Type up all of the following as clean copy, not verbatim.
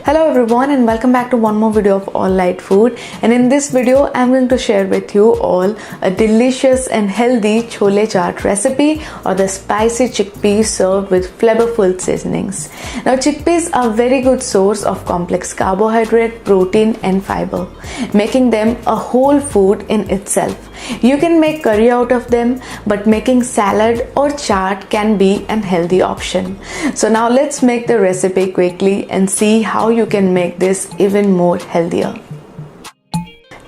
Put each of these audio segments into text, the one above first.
Hello everyone and welcome back to one more video of All Light Food, and in this video I'm going to share with you all a delicious and healthy chole chaat recipe or the spicy chickpeas served with flavorful seasonings. Now chickpeas are a very good source of complex carbohydrate, protein and fiber, making them a whole food in itself. You can make curry out of them, but making salad or chaat can be an healthy option. So now let's make the recipe quickly and see how you can make this even more healthier.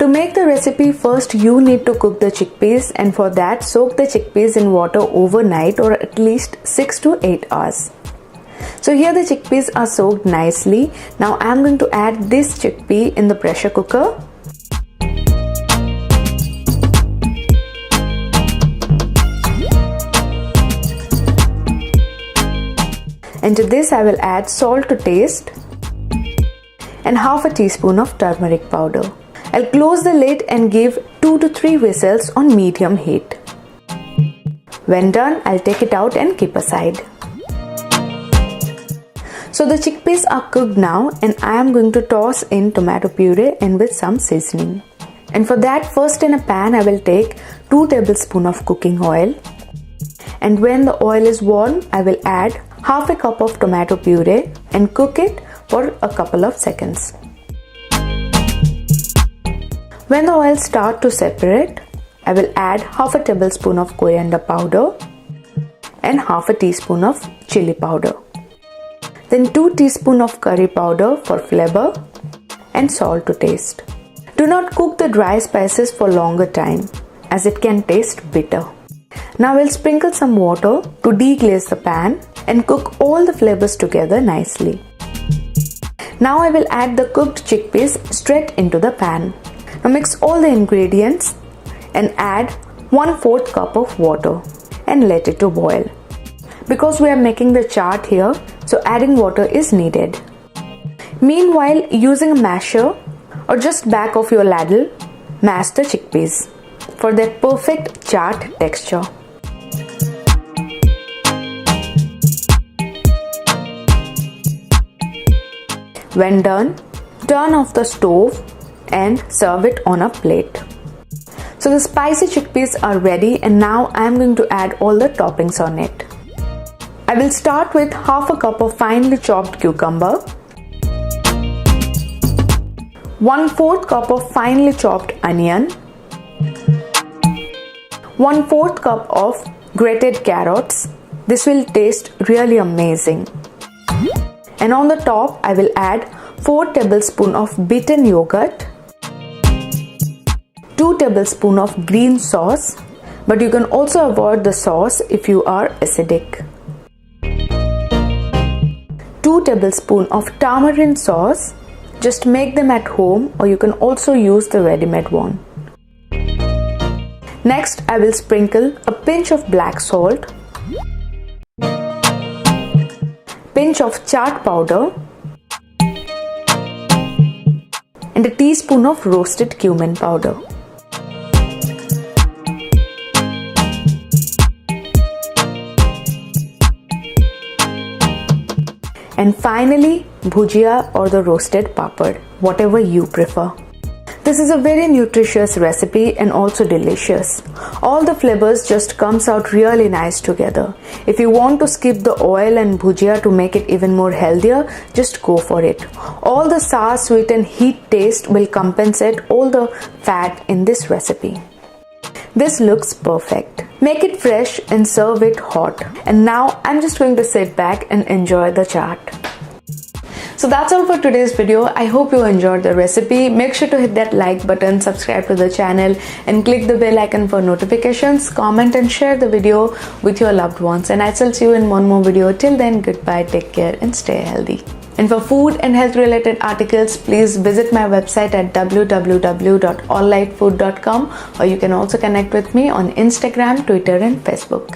To make the recipe, first you need to cook the chickpeas, and for that soak the chickpeas in water overnight or at least 6 to 8 hours. So here the chickpeas are soaked nicely. Now I am going to add this chickpea in the pressure cooker. Into this I will add salt to taste and half a teaspoon of turmeric powder. I'll close the lid and give 2 to 3 whistles on medium heat. When done, I'll take it out and keep aside. So the chickpeas are cooked now, and I am going to toss in tomato puree and with some seasoning. And for that, first in a pan I will take 2 tablespoons of cooking oil. And when the oil is warm, I will add half a cup of tomato puree and cook it for a couple of seconds. When the oil starts to separate, I will add half a tablespoon of coriander powder and half a teaspoon of chili powder. Then 2 teaspoons of curry powder for flavor and salt to taste. Do not cook the dry spices for longer time as it can taste bitter. Now we'll sprinkle some water to deglaze the pan and cook all the flavors together nicely. Now I will add the cooked chickpeas straight into the pan. Now mix all the ingredients and add 1/4 cup of water and let it to boil. Because we are making the chaat here, so adding water is needed. Meanwhile, using a masher or just back of your ladle, mash the chickpeas for that perfect chaat texture. When done, turn off the stove and serve it on a plate. So the spicy chickpeas are ready, and now I am going to add all the toppings on it. I will start with half a cup of finely chopped cucumber, 1/4 cup of finely chopped onion, 1/4 cup of grated carrots. This will taste really amazing. And on the top, I will add 4 tablespoons of beaten yogurt, 2 tablespoons of green sauce, but you can also avoid the sauce if you are acidic, 2 tablespoons of tamarind sauce. Just make them at home, or you can also use the ready-made one. Next, I will sprinkle a pinch of black salt, pinch of chaat powder and a teaspoon of roasted cumin powder. And finally, bhujia or the roasted papad, whatever you prefer. This is a very nutritious recipe and also delicious. All the flavors just comes out really nice together. If you want to skip the oil and bhujia to make it even more healthier, just go for it. All the sour, sweet and heat taste will compensate all the fat in this recipe. This looks perfect. Make it fresh and serve it hot. And now I'm just going to sit back and enjoy the chaat. So that's all for today's video. I hope you enjoyed the recipe. Make sure to hit that like button, subscribe to the channel and click the bell icon for notifications. Comment and share the video with your loved ones, and I shall see you in one more video. Till then, goodbye, take care and stay healthy. And for food and health related articles, please visit my website at www.alllightfood.com, or you can also connect with me on Instagram, Twitter and Facebook.